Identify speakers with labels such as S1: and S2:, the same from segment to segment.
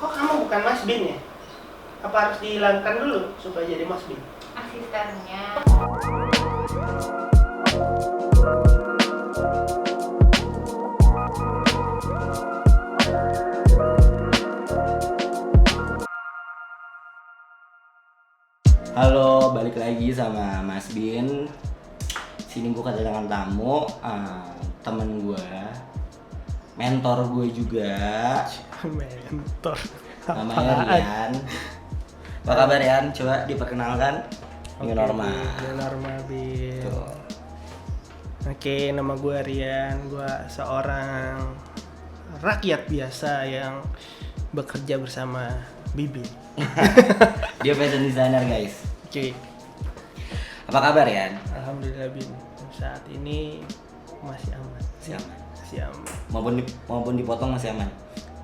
S1: kok kamu bukan Mas Bin ya? Apa harus dihilangkan dulu supaya jadi Mas Bin?
S2: Asistennya.
S3: Halo, balik lagi sama Mas Bin. Sini gue kedatangan tamu, temen gue, mentor gue juga.
S1: Mentor.
S3: Namanya Rian. Apa kabar Rian? Coba diperkenalkan. New Norma.
S1: New Norma Bin.
S3: Tuh.
S1: Oke, nama gue Rian. Gue seorang rakyat biasa yang bekerja bersama Bibi.
S3: Dia fashion designer guys.
S1: Oke.
S3: Apa kabar Rian?
S1: Alhamdulillah Bin. Saat ini masih aman.
S3: Siapa?
S1: Masih aman.
S3: Maupun dipotong masih aman.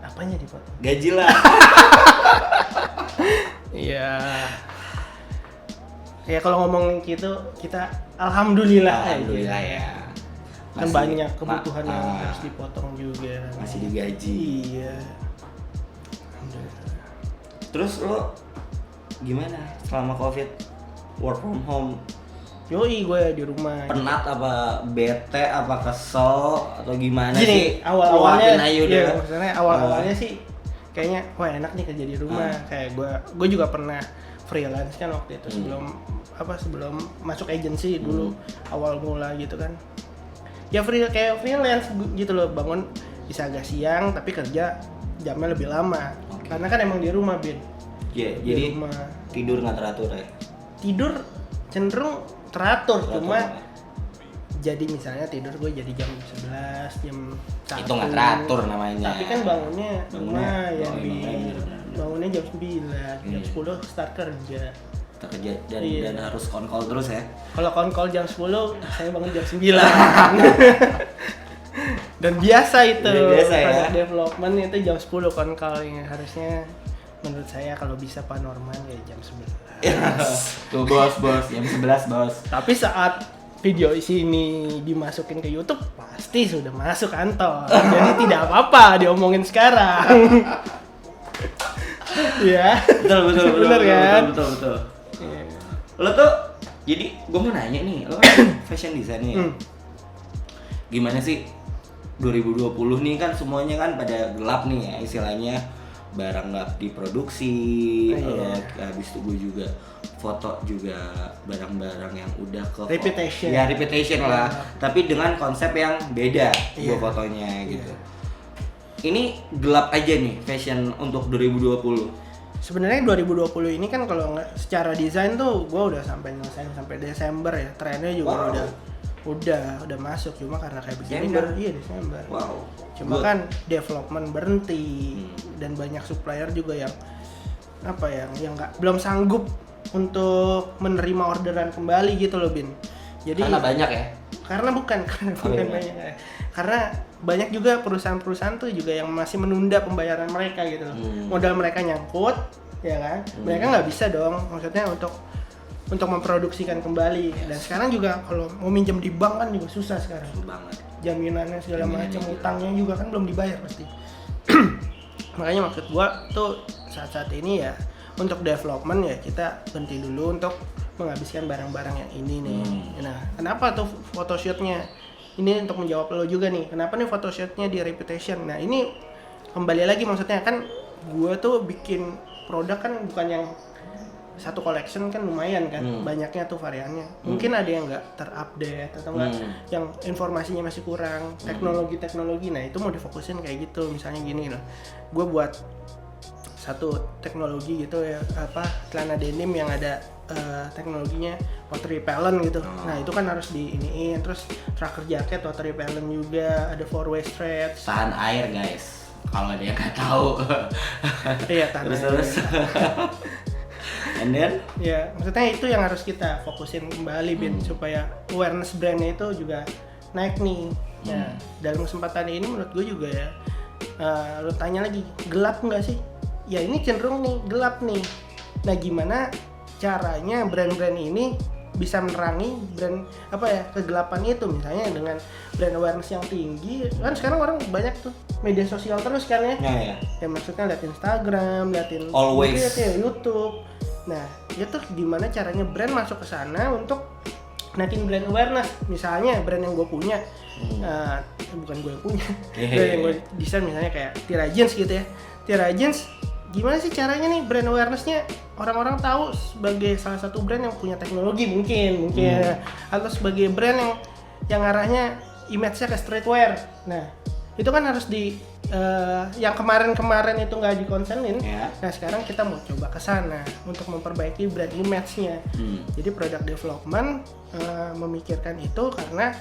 S1: Apanya dipotong?
S3: Gaji lah.
S1: Iya. Ya kalau ngomong gitu kita alhamdulillah
S3: Alhamdulillah
S1: aja.
S3: ya.
S1: Kan banyak kebutuhan yang harus dipotong juga.
S3: Masih digaji.
S1: Iya. Alhamdulillah.
S3: Terus lo gimana selama COVID? Work from home?
S1: Yoi, gue di rumah.
S3: Penat apa bete apa kesel atau gimana
S1: Gini,
S3: sih?
S1: awal-awalnya
S3: Luapin aja udah.
S1: iya, maksudnya awal-awalnya sih kayaknya wah enak nih kerja di rumah. Kayak gue juga pernah freelance kan waktu itu sebelum masuk agency dulu awal mula gitu kan. Ya kayak freelance gitu loh, bangun bisa agak siang tapi kerja jamnya lebih lama.
S3: Oke.
S1: Karena kan emang di rumah, Bin.
S3: Ya,
S1: Di
S3: jadi
S1: rumah.
S3: tidur nggak teratur ya?
S1: Tidur cenderung teratur, cuma
S3: ya?
S1: jadi misalnya tidur gue jadi jam 11, jam 1.
S3: Itu nggak teratur namanya.
S1: Tapi kan bangunnya lumayan,
S3: bener.
S1: bangunnya jam 9, jam 10 start kerja.
S3: Kita kerja dan,
S1: Iya.
S3: dan harus on-call terus ya.
S1: Kalau on-call jam 10, saya bangun jam 9. Dan biasa itu,
S3: Udah biasa ya.
S1: product development itu jam 10 on-call yang harusnya menurut saya kalau bisa panormal ya jam 11.
S3: Tuh bos, jam 11 bos.
S1: Tapi saat video ini dimasukin ke YouTube pasti sudah masuk kantor. Jadi tidak apa-apa diomongin sekarang. Ya.
S3: Betul.
S1: Bener kan?
S3: Betul.
S1: Iya.
S3: Lo tuh, jadi gue mau nanya nih, lo kan fashion design nih. Gimana sih 2020 nih kan semuanya kan pada gelap nih ya istilahnya, barang nggak diproduksi, habis itu gue juga foto juga barang-barang yang udah ke
S1: Reputation.
S3: Ya reputation lah, tapi dengan konsep yang beda gue
S1: Iya.
S3: fotonya gitu. Ini gelap aja nih fashion untuk 2020.
S1: Sebenarnya 2020 ini kan kalau nggak secara desain tuh gue udah sampai nyelesain sampai Desember ya. Trennya juga udah masuk, cuma karena kayak begini
S3: Desember?
S1: kan, iya Desember.
S3: Wow.
S1: Cuma kan development berhenti dan banyak supplier juga yang yang belum sanggup untuk menerima orderan kembali gitu loh, Bin. Jadi
S3: Karena banyak ya.
S1: karena bukan
S3: iya.
S1: banyak ya. Karena banyak juga perusahaan-perusahaan tuh juga yang masih menunda pembayaran mereka gitu loh. Modal mereka nyangkut, ya kan? Mereka nggak bisa dong, maksudnya untuk memproduksikan kembali. Dan sekarang juga kalau mau minjem di bank kan juga susah sekarang.
S3: Betul banget.
S1: Jaminannya segala macam,
S3: juga.
S1: utangnya juga kan belum dibayar pasti. Makanya maksud gua tuh saat-saat ini ya untuk development ya kita berhenti dulu untuk menghabiskan barang-barang yang ini nih. Nah, kenapa tuh photoshootnya? Ini untuk menjawab lo juga nih. Kenapa nih photoshootnya di Reputation? Nah, ini kembali lagi maksudnya kan gua tuh bikin produk kan bukan yang satu collection kan lumayan kan, banyaknya tuh variannya. Mungkin ada yang nggak terupdate atau nggak, yang informasinya masih kurang, teknologi. Nah itu mau difokusin kayak gitu, misalnya gini loh, gue buat satu teknologi gitu ya, celana denim yang ada teknologinya water repellent gitu. Nah itu kan harus diiniin, terus tracker jacket water repellent juga, ada 4-way stretch.
S3: Tahan air guys, kalau ada yang nggak tahu.
S1: Iya tahan
S3: Terus. And then?
S1: Ya, maksudnya itu yang harus kita fokusin kembali, Bin, supaya awareness brandnya itu juga naik nih. Nah, dalam kesempatan ini menurut gue juga ya, lo tanya lagi, gelap nggak sih? Ya ini cenderung nih, gelap nih. Nah, gimana caranya brand-brand ini bisa menerangi brand apa ya kegelapan itu, misalnya dengan brand awareness yang tinggi. Kan sekarang orang banyak tuh media sosial terus kan ya. Ya maksudnya lihat Instagram, liatin
S3: always
S1: YouTube. Nah, itu gimana caranya brand masuk ke sana untuk naikin brand awareness. Misalnya brand yang gue punya, bukan gue yang punya, brand yang gue desain misalnya kayak Tira Jeans gitu ya. Tira Jeans, gimana sih caranya nih brand awareness-nya orang-orang tahu sebagai salah satu brand yang punya teknologi mungkin atau sebagai brand yang arahnya image-nya ke streetwear. Nah, itu kan harus yang kemarin itu nggak dikonsenin. Nah, sekarang kita mau coba ke sana untuk memperbaiki brand image-nya. Jadi product development memikirkan itu karena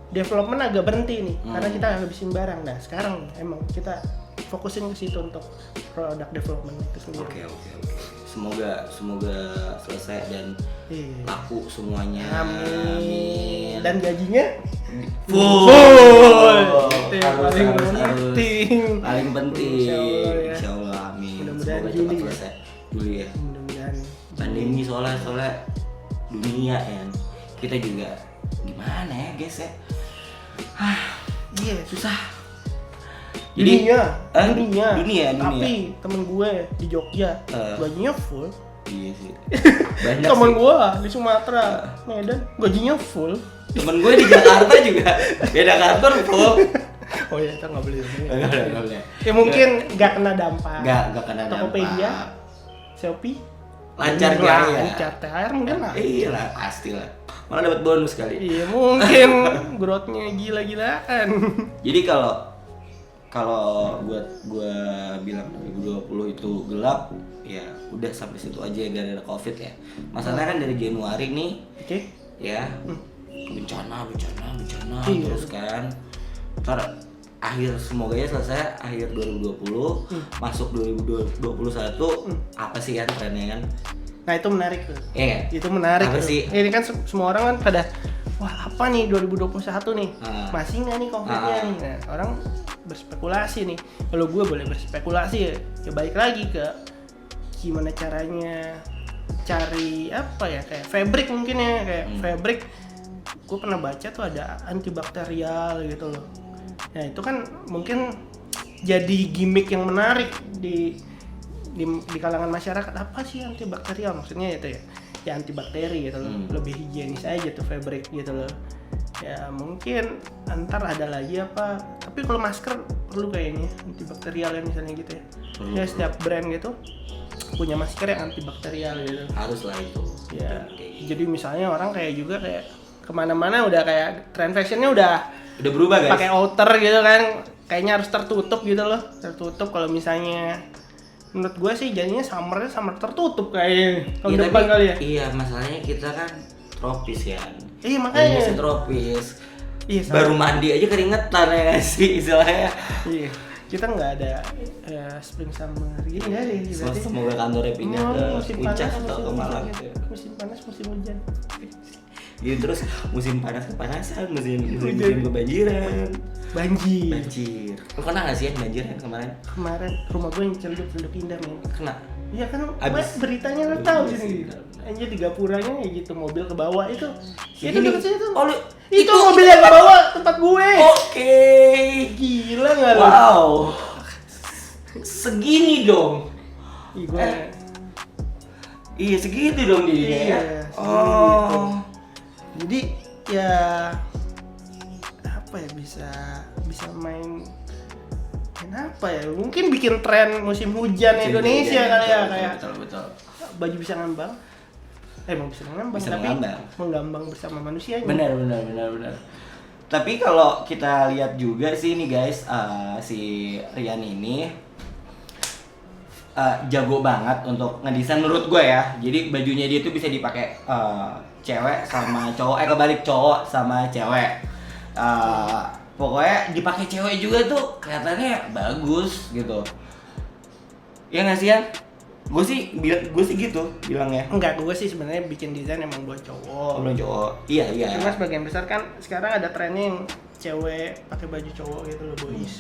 S1: development agak berhenti nih karena kita habisin barang. Nah, sekarang emang kita fokusin ke situ untuk product development itu sendiri.
S3: Oke. Semoga selesai dan laku semuanya.
S1: Amin. Dan gajinya
S3: full. Paling penting. Insyaallah, amin.
S1: Mudah-mudahan
S3: semoga cepat selesai dulu ya.
S1: Mudah-mudahan.
S3: Pandemi soalnya dunia ya. Kita juga gimana ya guys ya.
S1: Iya, susah.
S3: Jadi dunia.
S1: Tapi temen gue di Jogja gajinya full.
S3: Iya sih. Banyak
S1: temen gue di Sumatera, Medan gajinya full.
S3: Temen gue di Jakarta juga beda kantor full.
S1: Oh iya, kita nggak boleh.
S3: Nggak boleh.
S1: Ya mungkin nggak kena dampak.
S3: Nggak kena dampak.
S1: Tokopedia, Shopee,
S3: lancar gaya.
S1: Lancar THR mungkin lah.
S3: Iya lah, pasti lah. Malah dapat bonus kali.
S1: Iya mungkin growth-nya gila-gilaan.
S3: Jadi kalau buat gue bilang 2020 itu gelap, ya udah sampai situ aja gara-gara COVID ya. Masalahnya kan dari Januari nih, ya bencana terus kan. Ntar semoga ya selesai akhir 2020, masuk 2021 apa sih kan trennya kan?
S1: Nah itu menarik tuh. Itu menarik.
S3: Apa sih?
S1: Ini kan semua orang kan pada wah apa nih 2021 nih? Masih nggak nih COVID-nya nih? Nah, orang berspekulasi nih. Kalau gue boleh berspekulasi ya balik lagi ke gimana caranya cari apa ya kayak fabric mungkin ya kayak fabric. Gue pernah baca tuh ada antibakterial gitu loh. Nah itu kan mungkin jadi gimmick yang menarik di kalangan masyarakat. Apa sih antibakterial maksudnya itu ya antibakteri gitu loh, lebih higienis aja tuh fabric gitu loh. Ya mungkin ntar ada lagi apa, tapi kalau masker perlu kayaknya antibakterial ya misalnya gitu ya. Ya setiap brand gitu punya masker yang antibakterial gitu.
S3: Harus lah itu.
S1: Ya jadi misalnya orang kayak juga kayak kemana-mana udah kayak trend fashionnya udah
S3: berubah guys.
S1: Pakai outer gitu kan, kayaknya harus tertutup gitu loh, tertutup. Kalau misalnya menurut gue sih jadinya summer tertutup kayaknya tahun depan kali ya.
S3: Iya, masalahnya kita kan tropis ya.
S1: Iya makanya.
S3: Musim tropis.
S1: Iya.
S3: Baru mandi aja keringetan ya nggak sih istilahnya.
S1: Iya. Kita nggak ada spring summer gini nggak ada.
S3: Semoga kantornya pindah ke puncak atau ke Malang.
S1: Musim panas, musim hujan.
S3: Gitu terus musim panas kepanasan, musim hujan kebanjiran. Banjir. Lu kena nggak sih banjir kan kemarin?
S1: Kemarin rumah gue yang celduk indah men.
S3: Kena.
S1: Iya kan, beritanya lo tahu sih. Anjir di gapuranya ya gitu, mobil ke bawah itu. Itu dekat situ.
S3: Oh,
S1: itu mobil yang ke bawah tempat gue.
S3: Oke.
S1: Gila enggak lo?
S3: Wow. Segini dong. Iya segitu dong dia.
S1: Iya. Oh. Jadi ya apa ya bisa main apa ya? Mungkin bikin tren musim hujan Indonesia kali ya kayak.
S3: Betul.
S1: Baju bisa ngambang. Bisa ngambang tapi menggambang bersama manusianya.
S3: Benar. Tapi kalau kita lihat juga sih nih guys, si Rian ini jago banget untuk ngedesain menurut gue ya. Jadi bajunya dia tuh bisa dipakai cewek sama cowok, kebalik cowok sama cewek. Pokoknya dipakai cewek juga tuh kelihatannya bagus gitu. Ya nggak sih ya? Gue sih gitu bilangnya.
S1: Enggak, gue sih sebenarnya bikin desain emang buat cowok.
S3: Buat cowok. Iya.
S1: Cuma sebagian besar kan sekarang ada trennya yang cewek pakai baju cowok gitu loh,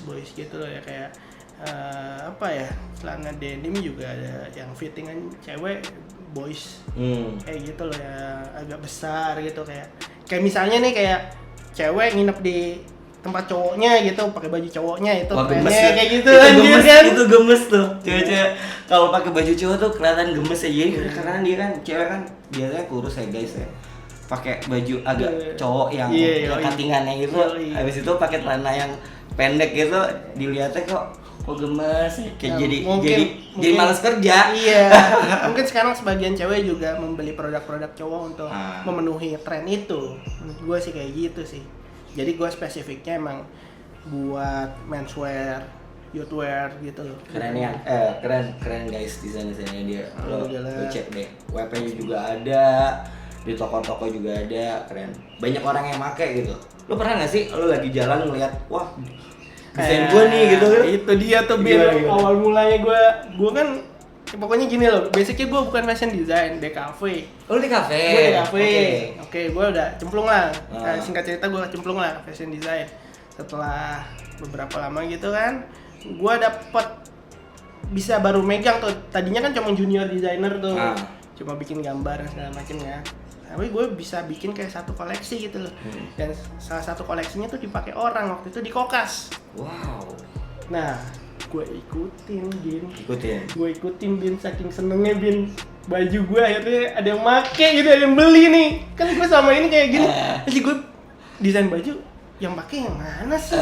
S1: boys gitu loh ya kayak apa ya celana denim juga ada yang fittingan cewek boys kayak gitu loh ya, agak besar gitu, kayak misalnya nih kayak cewek nginep di tempat cowoknya gitu pakai baju cowoknya itu trennya kayak gitu
S3: gemes,
S1: kan.
S3: itu gemes tuh cewek-cewek kalau pakai baju cowok tuh kelihatan gemes ya, jadi karena dia kan cewek kan biasanya kurus ya guys ya, pakai baju agak cowok yang cuttingannya gitu, habis itu pakai celana yang pendek gitu dilihatnya kok gemes kayak jadi malas kerja.
S1: Iya. Mungkin sekarang sebagian cewek juga membeli produk-produk cowok untuk memenuhi tren itu. Menurut gue sih kayak gitu sih. Jadi gue spesifiknya emang buat menswear, youthwear gitu loh.
S3: Keren ya, keren guys desain-desainnya dia. Lo cek deh, webnya juga ada, di toko-toko juga ada, keren. Banyak orang yang make gitu. Lo pernah nggak sih lo lagi jalan ngeliat, wah desain gue nih gitu kan?
S1: Itu dia tuh awal mulanya gue kan pokoknya gini loh, basicnya gue bukan fashion design, DKV.
S3: Oh di kafe?
S1: Gue DKV. Oke, gue udah cemplung lah. Singkat cerita gue cemplung lah fashion design. Setelah beberapa lama gitu kan, gue dapet bisa baru megang tuh. Tadinya kan cuma junior designer tuh, cuma bikin gambar dan segala macem ya. Tapi gue bisa bikin kayak satu koleksi gitu loh. Dan salah satu koleksinya tuh dipakai orang waktu itu di Kokas.
S3: Wow.
S1: Nah, gue ikutin Bin. Gue ikutin Bin, saking senengnya Bin. Baju gue akhirnya ada yang make gitu, ada yang beli nih. Kan gue sama ini kayak gini. Jadi gue desain baju yang pakai yang mana sih?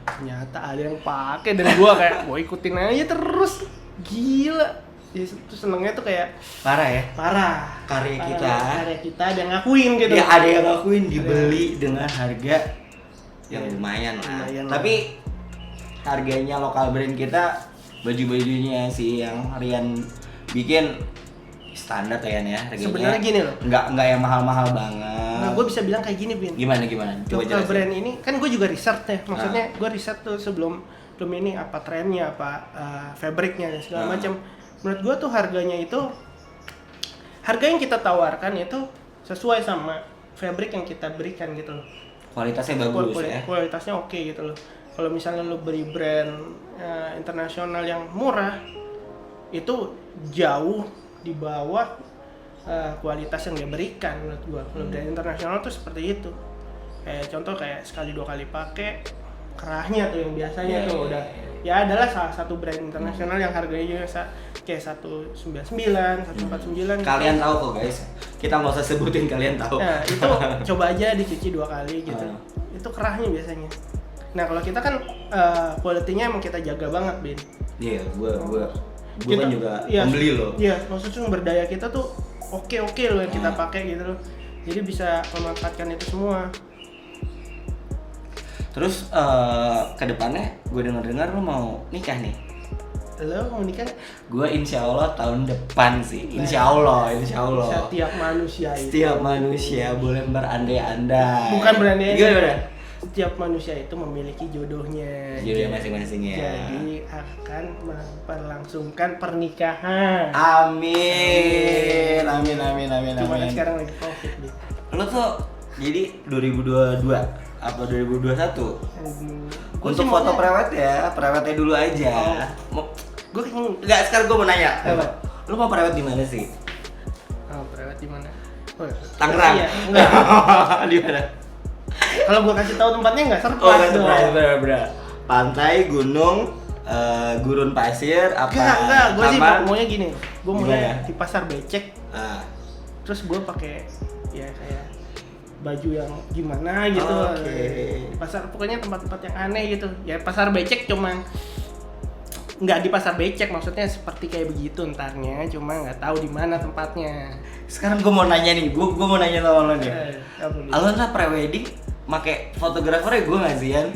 S1: Ternyata ada yang pakai dan gue kayak gue ikutin aja terus. Gila. Itu senengnya tuh kayak parah. Karya kita ada yang ngakuin gitu.
S3: Ya ada yang ngakuin, dibeli dengan harga yang lumayan lah. Tapi harganya lokal brand kita, baju-bajunya sih yang Rian bikin standar ya harganya.
S1: Sebenarnya gini loh.
S3: Enggak yang mahal-mahal banget.
S1: Nah, gue bisa bilang kayak gini, Bin.
S3: Gimana? Coba
S1: lokal brand ini kan gue juga riset ya. Maksudnya gue riset tuh sebelum ini apa trennya, apa fabriknya dan segala macam. Menurut gue tuh harga yang kita tawarkan itu sesuai sama fabric yang kita berikan gitu loh.
S3: Kualitasnya bagus ya.
S1: Kualitasnya oke gitu loh. Kalau misalnya lo beli brand internasional yang murah, itu jauh di bawah kualitas yang dia berikan menurut gua. Kalau brand internasional tuh seperti itu. Kayak contoh kayak sekali 2 kali pakai, kerahnya tuh yang biasanya udah ya adalah salah satu brand internasional yang harganya juga kayak 199, 149.
S3: Kalian tahu kok guys. Kita nggak usah sebutin, kalian tahu.
S1: Nah, itu coba aja dicuci 2 kali gitu. Itu kerahnya biasanya. Nah, kalau kita kan quality-nya emang kita jaga banget, Bin.
S3: Iya, gua kan juga pembeli loh.
S1: Iya, maksudnya sumber daya kita tuh oke loh yang kita pakai gitu loh. Jadi bisa memanfaatkan itu semua.
S3: Terus ke depannya gue dengar lo mau nikah nih.
S1: Lo mau nikah?
S3: Gue insya Allah tahun depan sih. Insya Allah. Setiap manusia boleh berandai-andai.
S1: Bukan berandai-andai.
S3: Gimana?
S1: Setiap manusia itu memiliki jodohnya.
S3: Jodohnya masing-masing ya.
S1: Jadi akan memperlangsungkan pernikahan.
S3: Amin.
S1: Cuma kan sekarang lagi COVID nih.
S3: Lo tuh jadi 2022 apa 2021? Untuk foto prewetnya dulu aja.
S1: Gue
S3: enggak, sekarang gue mau nanya. Lo mau prewet di mana sih?
S1: Prewet di mana?
S3: Tangerang.
S1: Iya, enggak.
S3: Di mana?
S1: Kalau gue kasih tahu tempatnya enggak surprise dong.
S3: Bener. Pantai, gunung, gurun pasir, apa?
S1: Enggak. Gue sih maunya gini. Gue maunya di pasar becek. Terus gue pakai ya kayak baju yang gimana gitu. Pasar pokoknya tempat-tempat yang aneh gitu. Ya pasar becek cuma nggak di pasar becek, maksudnya seperti kayak begitu entarnya, cuma nggak tahu di mana tempatnya.
S3: Sekarang gue mau nanya nih, gue mau nanya sama lo nih. Lo lah prewedding make fotografernya gue nggak sih Yan?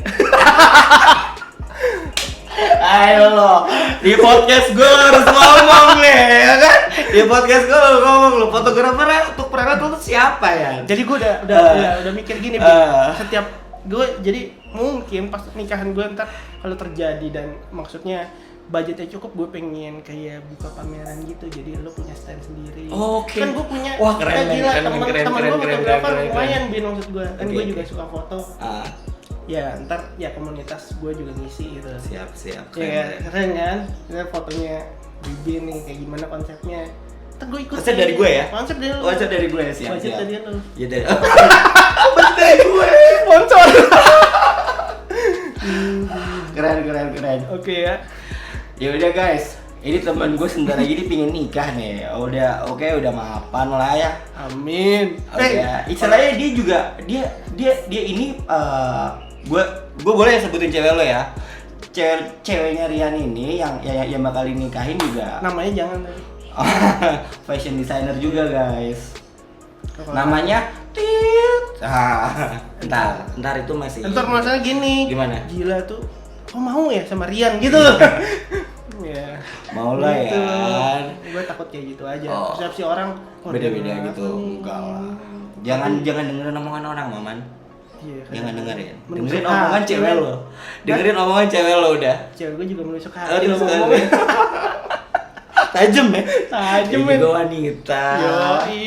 S3: Ayo lo, di podcast gue harus ngomong nih, ya kan? Di podcast gue ngomong lo, fotografernya untuk prewed lo tuh siapa ya?
S1: Jadi gue udah mikir gini, setiap gue jadi mungkin pas nikahan gue ntar kalau terjadi dan maksudnya budgetnya cukup, gue pengen kayak buka pameran gitu, jadi lo punya stand sendiri.
S3: Kan
S1: gue punya,
S3: wah keren,
S1: temen gue fotografer lumayan, Bin, maksud gue. Kan gue juga suka foto. Ya ntar ya komunitas gue juga ngisi gitu.
S3: Siap.
S1: Ya keren kan? Ini fotonya Bibi nih kayak gimana konsepnya. Ntar gue ikut.
S3: Konsep dari gue ya?
S1: Konsep dari lu.
S3: Konsep dari gue ya, siap.
S1: Konsep dari lu.
S3: Ya dari konsep dari gue.
S1: Sponsor.
S3: Keren.
S1: Oke ya.
S3: Ya udah guys, ini teman gue sebentar lagi dia pingin nikah nih. Udah maafan lah ya.
S1: Amin.
S3: Udah, istilahnya dia juga dia ini gue boleh sebutin cewek lo ya. Ceweknya Rian ini yang bakal nikahin juga.
S1: Namanya jangan tadi.
S3: Fashion designer juga guys. Namanya Tit. Ntar itu masih.
S1: Ntar masalah gini.
S3: Gimana?
S1: Gila tuh. Kok mau ya sama Rian gitu loh. Ya.
S3: Mau lah
S1: gitu.
S3: ya.
S1: Gue takut kayak gitu aja.
S3: Oh.
S1: Persepsi orang
S3: Beda-beda gitu. Enggak lah. Jangan dengerin omongan orang, Maman.
S1: Iya,
S3: Jangan dengerin.
S1: Menusuk
S3: Dengerin omongan
S1: hati,
S3: cewek
S1: kan?
S3: lo. Dengerin omongan cewek lo udah.
S1: Cewek gue juga menusuk hati.
S3: Aduh,
S1: lo
S3: sekali.
S1: ngomong.
S3: Tajem ya.
S1: Tajem,
S3: Ini
S1: men.
S3: juga wanita.
S1: Yoi.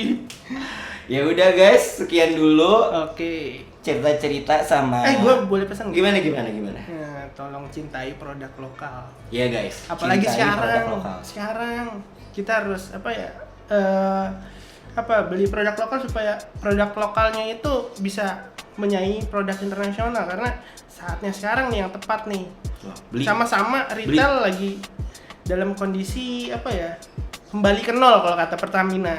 S3: Ya udah guys, sekian dulu
S1: Oke.
S3: cerita-cerita sama.
S1: Gue boleh pesan nggak?
S3: Gimana?
S1: Nah, tolong cintai produk lokal.
S3: Iya guys.
S1: Apalagi
S3: cintai produk
S1: sekarang.
S3: lokal.
S1: Sekarang kita harus beli produk lokal supaya produk lokalnya itu bisa menyaingi produk internasional, karena saatnya sekarang nih yang tepat nih.
S3: Wah, beli.
S1: Sama-sama retail lagi dalam kondisi kembali ke nol kalau kata Pertamina.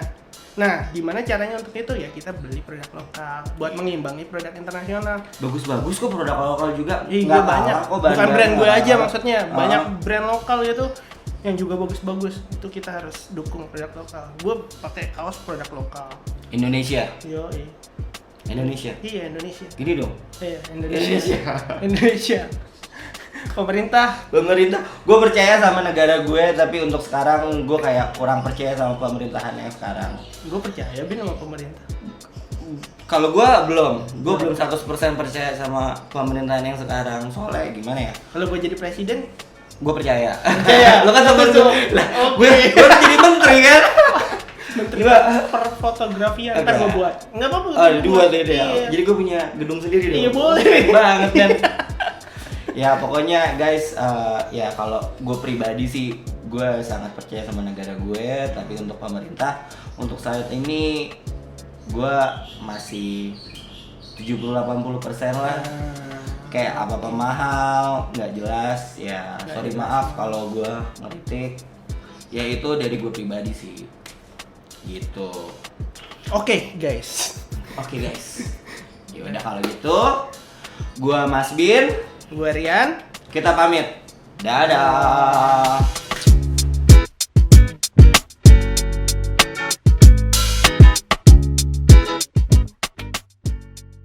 S1: Nah, gimana caranya untuk itu ya kita beli produk lokal buat mengimbangi produk internasional.
S3: Bagus kok produk lokal juga.
S1: Iya,
S3: Nggak
S1: banyak.
S3: kalah kok,
S1: Bukan brand gue aja
S3: kalah.
S1: maksudnya, banyak brand lokal gitu yang juga bagus-bagus. Itu kita harus dukung produk lokal. Gue pakai kaos produk lokal.
S3: Indonesia.
S1: Indonesia.
S3: Indonesia.
S1: Iya, Indonesia.
S3: Gini dong.
S1: Iya, Indonesia. Pemerintah.
S3: Gue percaya sama negara gue, tapi untuk sekarang gue kayak kurang percaya sama pemerintahan yang sekarang.
S1: Gue percaya sama pemerintah.
S3: Kalau gue belum 100% percaya sama pemerintahan yang sekarang. Soalnya gimana ya?
S1: Kalau gue jadi presiden,
S3: Gue percaya.
S1: Percaya?
S3: Lo kan sama
S1: Betul.
S3: lah.
S1: Oke.
S3: Gue udah jadi menteri kan?
S1: menteri
S3: Gila.
S1: perfotografian
S3: Oke.
S1: kan gue buat. Enggak apa-apa.
S3: Oh, dua deh ya.
S1: Iya.
S3: Jadi gue punya gedung sendiri dong.
S1: Iya, boleh.
S3: Keren banget kan. Ya pokoknya guys, ya kalau gue pribadi sih gue sangat percaya sama negara gue, tapi untuk pemerintah untuk saat ini gue masih 70-80% lah. Kayak apa-apa mahal, nggak jelas ya. Sorry maaf kalau gue ngeritik. Ya itu dari gue pribadi sih. Gitu.
S1: Oke, guys.
S3: Oke guys. Ya udah kalau gitu, gue Mas Bin.
S1: Gue Rian.
S3: Kita pamit. Dadah.